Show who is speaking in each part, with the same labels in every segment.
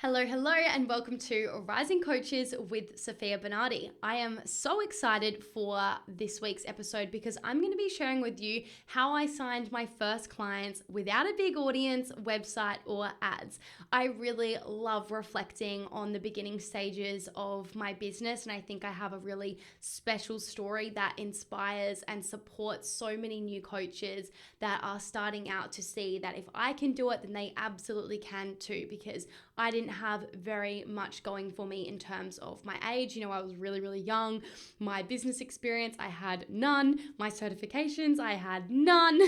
Speaker 1: Hello, and welcome to Rising Coaches with Sophia Bernardi. I am so excited for this week's episode because I'm going to be sharing with you how I signed my first clients without a big audience, website, or ads. I really love reflecting on the beginning stages of my business, and I think I have a really special story that inspires and supports so many new coaches that are starting out to see that if I can do it, then they absolutely can too, because I didn't have very much going for me in terms of my age. I was really young. My business experience, I had none. My certifications, I had none.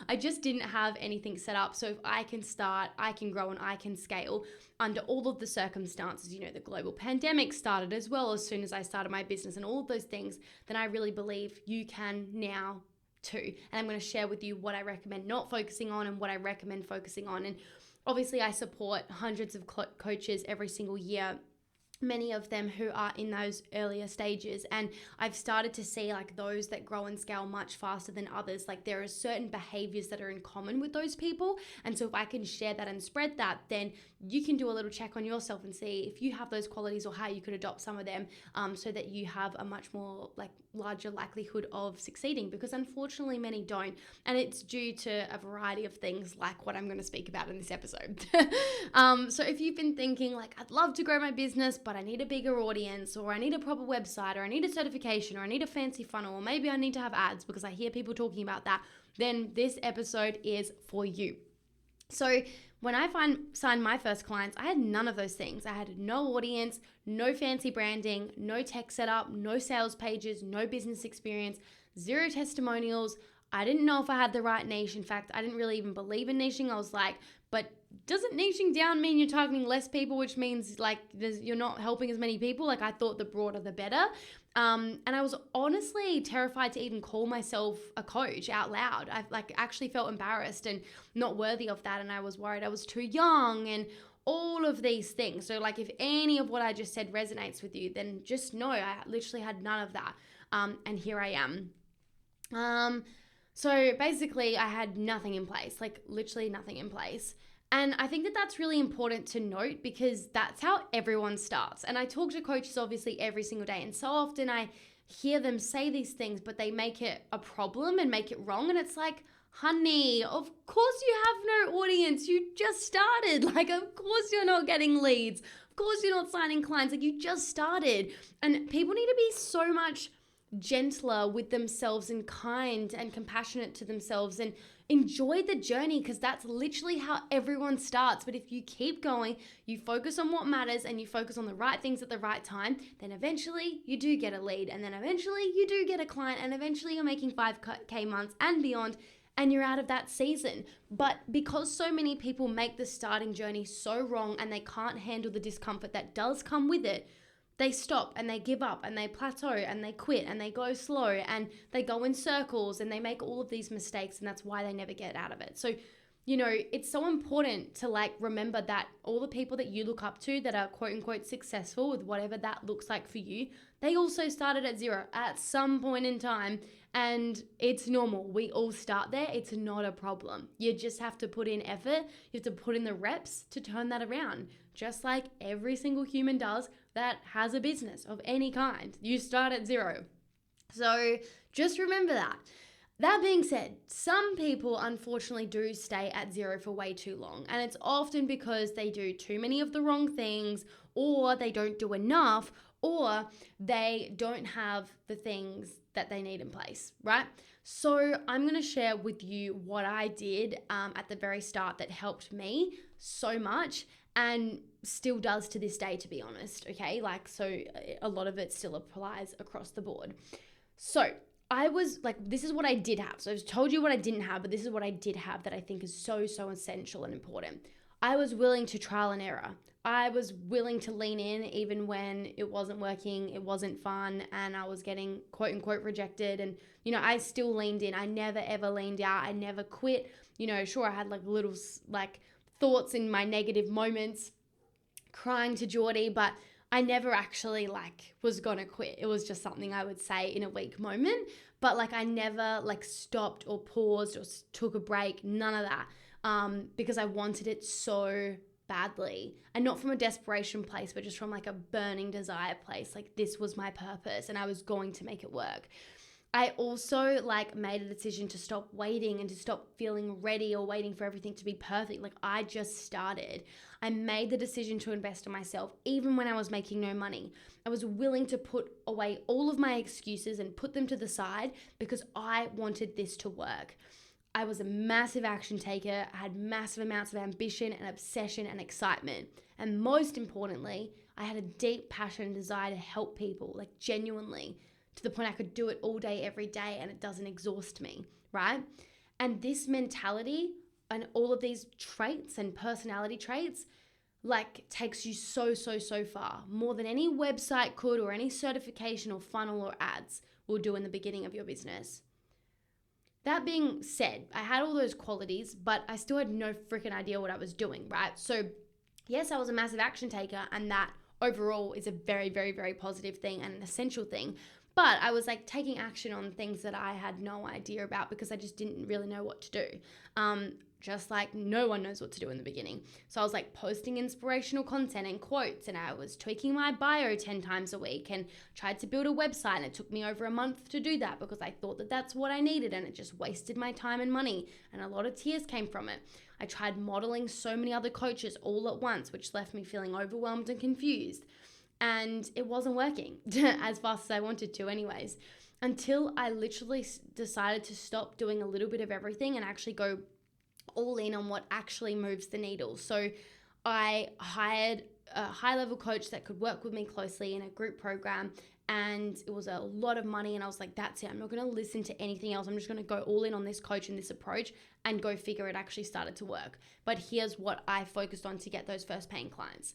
Speaker 1: I just didn't have anything set up. So if I can start, I can grow, and I can scale under all of the circumstances. The global pandemic started as well as soon as I started my business and all of those things, then I really believe you can now too. And I'm going to share with you what I recommend not focusing on and what I recommend focusing on. And obviously, I support hundreds of coaches every single year, many of them who are in those earlier stages. And I've started to see those that grow and scale much faster than others. There are certain behaviors that are in common with those people. And so if I can share that and spread that, then you can do a little check on yourself and see if you have those qualities or how you could adopt some of them, so that you have a much more larger likelihood of succeeding, because unfortunately many don't. And it's due to a variety of things like what I'm going to speak about in this episode. So if you've been thinking I'd love to grow my business, but I need a bigger audience, or I need a proper website, or I need a certification, or I need a fancy funnel, or maybe I need to have ads because I hear people talking about that, then this episode is for you. So when I signed my first clients, I had none of those things. I had no audience, no fancy branding, no tech setup, no sales pages, no business experience, zero testimonials. I didn't know if I had the right niche. In fact, I didn't really even believe in niching. I was like, but doesn't niching down mean you're targeting less people, which means you're not helping as many people? I thought the broader the better. And I was honestly terrified to even call myself a coach out loud. I actually felt embarrassed and not worthy of that. And I was worried I was too young and all of these things. So if any of what I just said resonates with you, then just know I literally had none of that. And here I am. So basically I had nothing in place, literally nothing in place. And I think that that's really important to note, because that's how everyone starts. And I talk to coaches obviously every single day, and so often I hear them say these things, but they make it a problem and make it wrong. And it's honey, of course you have no audience. You just started. Of course you're not getting leads. Of course you're not signing clients. You just started. And people need to be so much gentler with themselves and kind and compassionate to themselves and enjoy the journey, because that's literally how everyone starts. But if you keep going, you focus on what matters and you focus on the right things at the right time, then eventually you do get a lead, and then eventually you do get a client, and eventually you're making 5K months and beyond, and you're out of that season. But because so many people make the starting journey so wrong and they can't handle the discomfort that does come with it, they stop and they give up and they plateau and they quit and they go slow and they go in circles and they make all of these mistakes, and that's why they never get out of it. So, it's so important to remember that all the people that you look up to that are quote unquote successful with whatever that looks like for you, they also started at zero at some point in time, and it's normal. We all start there. It's not a problem. You just have to put in effort. You have to put in the reps to turn that around, just like every single human does that has a business of any kind. You start at zero. So just remember that. That being said, some people unfortunately do stay at zero for way too long, and it's often because they do too many of the wrong things, or they don't do enough, or they don't have the things that they need in place, right? So I'm going to share with you what I did at the very start that helped me so much, and still does to this day, to be honest, okay? So a lot of it still applies across the board. So I was this is what I did have. So I've told you what I didn't have, but this is what I did have that I think is so essential and important. I was willing to trial and error. I was willing to lean in even when it wasn't working, it wasn't fun, and I was getting quote unquote rejected. And, I still leaned in. I never ever leaned out. I never quit. Sure, I had little thoughts in my negative moments, crying to Geordie, but I never actually was gonna quit. It was just something I would say in a weak moment, but I never stopped or paused or took a break, none of that, because I wanted it so badly, and not from a desperation place, but just from like a burning desire place. Like this was my purpose and I was going to make it work. I also like made a decision to stop waiting and to stop feeling ready or waiting for everything to be perfect. Like I just started. I made the decision to invest in myself even when I was making no money. I was willing to put away all of my excuses and put them to the side because I wanted this to work. I was a massive action taker. I had massive amounts of ambition and obsession and excitement. And most importantly, I had a deep passion and desire to help people, like genuinely, to the point I could do it all day, every day, and it doesn't exhaust me, right? And this mentality and all of these traits and personality traits like takes you so far, more than any website could or any certification or funnel or ads will do in the beginning of your business. That being said, I had all those qualities, but I still had no freaking idea what I was doing, right? So yes, I was a massive action taker, and that overall is a very positive thing and an essential thing. But I was like taking action on things that I had no idea about because I just didn't really know what to do. Just like no one knows what to do in the beginning. So I was like posting inspirational content and quotes, and I was tweaking my bio 10 times a week and tried to build a website, and it took me over a month to do that because I thought that that's what I needed, and it just wasted my time and money, and a lot of tears came from it. I tried modeling so many other coaches all at once, which left me feeling overwhelmed and confused. And it wasn't working as fast as I wanted to anyways, until I literally decided to stop doing a little bit of everything and actually go all in on what actually moves the needle. So I hired a high-level coach that could work with me closely in a group program, and it was a lot of money, and I was like, that's it. I'm not going to listen to anything else. I'm just going to go all in on this coach and this approach, and go figure it actually started to work. But here's what I focused on to get those first paying clients.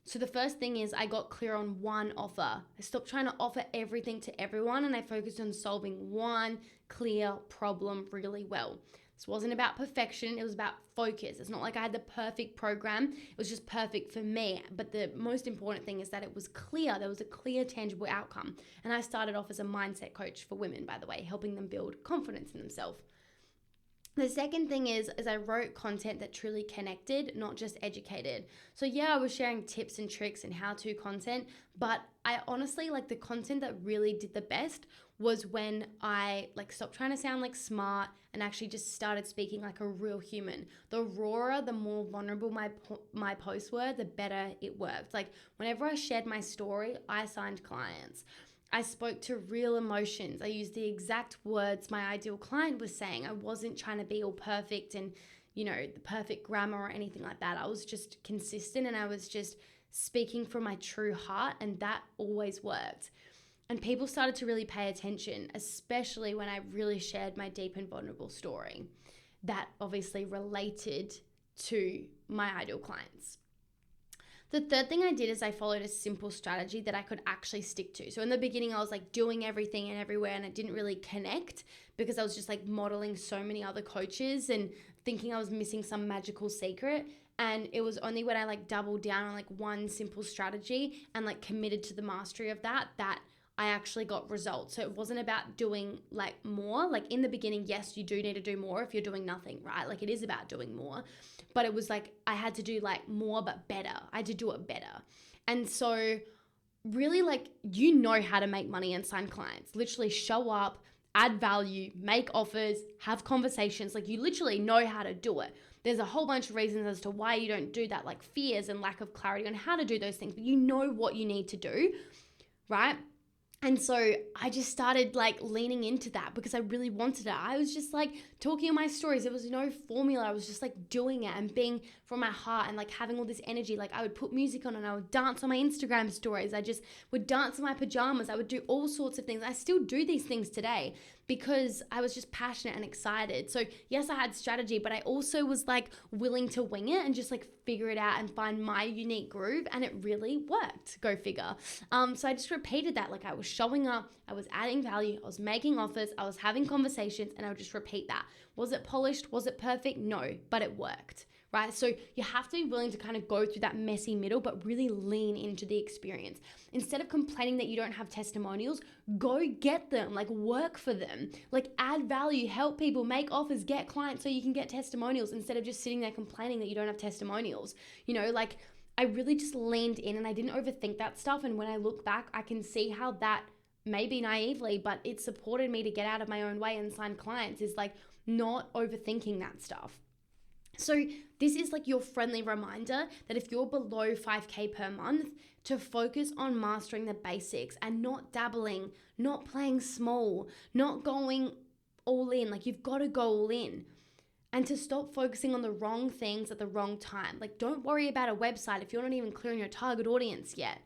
Speaker 1: So the first thing is I got clear on one offer. I stopped trying to offer everything to everyone, and I focused on solving one clear problem really well. This wasn't about perfection. It was about focus. It's not like I had the perfect program. It was just perfect for me. But the most important thing is that it was clear. There was a clear, tangible outcome. And I started off as a mindset coach for women, by the way, helping them build confidence in themselves. The second thing is I wrote content that truly connected, not just educated. So yeah, I was sharing tips and tricks and how-to content, but I honestly, like, the content that really did the best was when I like stopped trying to sound like smart and actually just started speaking like a real human. The rawer, the more vulnerable my posts were, the better it worked. Like whenever I shared my story, I signed clients. I spoke to real emotions. I used the exact words my ideal client was saying. I wasn't trying to be all perfect and, the perfect grammar or anything like that. I was just consistent, and I was just speaking from my true heart, and that always worked. And people started to really pay attention, especially when I really shared my deep and vulnerable story that obviously related to my ideal clients. The third thing I did is I followed a simple strategy that I could actually stick to. So in the beginning, I was like doing everything and everywhere, and it didn't really connect because I was just like modeling so many other coaches and thinking I was missing some magical secret. And it was only when I like doubled down on like one simple strategy and like committed to the mastery of that I actually got results. So it wasn't about doing like more. Like in the beginning, yes, you do need to do more if you're doing nothing, right? Like it is about doing more. But it was like I had to do like more but better. I had to do it better. And so really, like, how to make money and sign clients. Literally show up, add value, make offers, have conversations. Like you literally know how to do it. There's a whole bunch of reasons as to why you don't do that, like fears and lack of clarity on how to do those things, but you know what you need to do, right? And so I just started like leaning into that because I really wanted it. I was just like talking in my stories. There was no formula. I was just like doing it and being from my heart and like having all this energy. Like I would put music on and I would dance on my Instagram stories. I just would dance in my pajamas. I would do all sorts of things. I still do these things today because I was just passionate and excited. So yes, I had strategy, but I also was like willing to wing it and just like figure it out and find my unique groove. And it really worked. Go figure. So I just repeated that. Like I was showing up, I was adding value, I was making offers, I was having conversations, and I would just repeat that. Was it polished? Was it perfect? No, but it worked, right? So you have to be willing to kind of go through that messy middle, but really lean into the experience. Instead of complaining that you don't have testimonials, go get them, like work for them, like add value, help people, make offers, get clients so you can get testimonials instead of just sitting there complaining that you don't have testimonials. Like I really just leaned in and I didn't overthink that stuff. And when I look back, I can see how that, maybe naively, but it supported me to get out of my own way and sign clients, is like not overthinking that stuff. So this is like your friendly reminder that if you're below 5K per month, to focus on mastering the basics and not dabbling, not playing small, not going all in. Like you've got to go all in. And to stop focusing on the wrong things at the wrong time. Like don't worry about a website if you're not even clear on your target audience yet.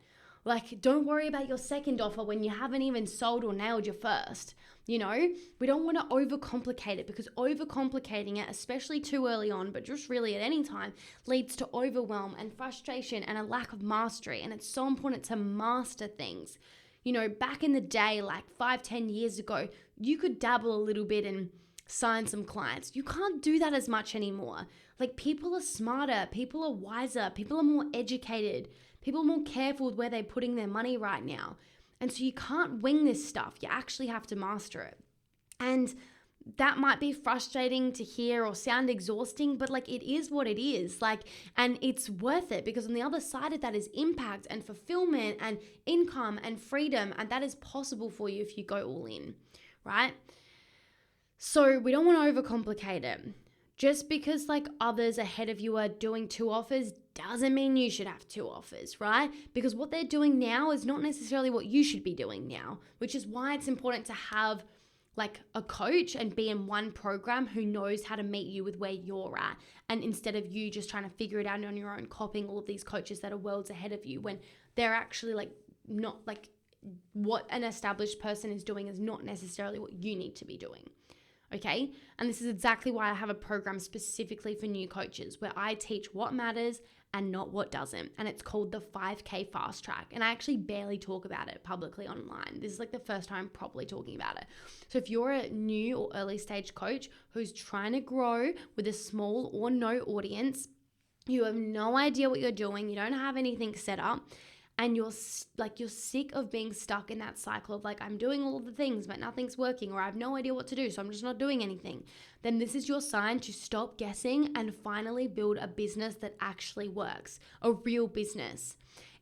Speaker 1: Like don't worry about your second offer when you haven't even sold or nailed your first. We don't want to overcomplicate it, because overcomplicating it, especially too early on, but just really at any time, leads to overwhelm and frustration and a lack of mastery. And it's so important to master things. Back in the day, like 5-10 years ago, you could dabble a little bit and sign some clients. You can't do that as much anymore. Like people are smarter, people are wiser, people are more educated, people are more careful with where they're putting their money right now. And so you can't wing this stuff. You actually have to master it. And that might be frustrating to hear or sound exhausting, but like it is what it is. And it's worth it, because on the other side of that is impact and fulfillment and income and freedom. And that is possible for you if you go all in, right? So we don't want to overcomplicate it. Just because like others ahead of you are doing 2 offers doesn't mean you should have 2 offers, right? Because what they're doing now is not necessarily what you should be doing now, which is why it's important to have like a coach and be in one program who knows how to meet you with where you're at. And instead of you just trying to figure it out on your own, copying all of these coaches that are worlds ahead of you, when they're actually like not like what an established person is doing is not necessarily what you need to be doing. Okay. And this is exactly why I have a program specifically for new coaches where I teach what matters and not what doesn't. And it's called the 5K Fast Track. And I actually barely talk about it publicly online. This is like the first time I'm properly talking about it. So if you're a new or early stage coach who's trying to grow with a small or no audience, you have no idea what you're doing, you don't have anything set up, and you're sick of being stuck in that cycle of like, I'm doing all the things, but nothing's working, or I have no idea what to do, so I'm just not doing anything, then this is your sign to stop guessing and finally build a business that actually works, a real business.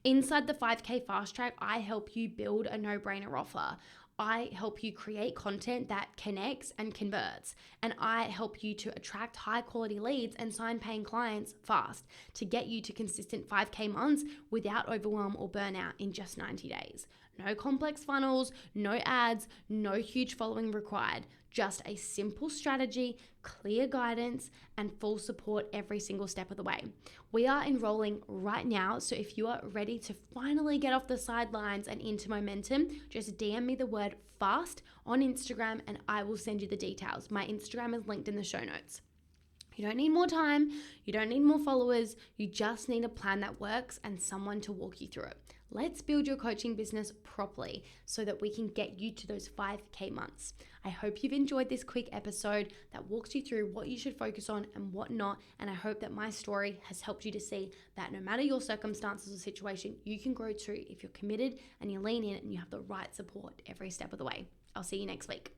Speaker 1: Inside the 5K Fast Track, I help you build a no-brainer offer. I help you create content that connects and converts. And I help you to attract high quality leads and sign paying clients fast to get you to consistent 5K months without overwhelm or burnout in just 90 days. No complex funnels, no ads, no huge following required. Just a simple strategy, clear guidance, and full support every single step of the way. We are enrolling right now, so if you are ready to finally get off the sidelines and into momentum, just DM me the word FAST on Instagram and I will send you the details. My Instagram is linked in the show notes. You don't need more time, you don't need more followers, you just need a plan that works and someone to walk you through it. Let's build your coaching business properly so that we can get you to those 5K months. I hope you've enjoyed this quick episode that walks you through what you should focus on and what not. And I hope that my story has helped you to see that no matter your circumstances or situation, you can grow too if you're committed and you lean in and you have the right support every step of the way. I'll see you next week.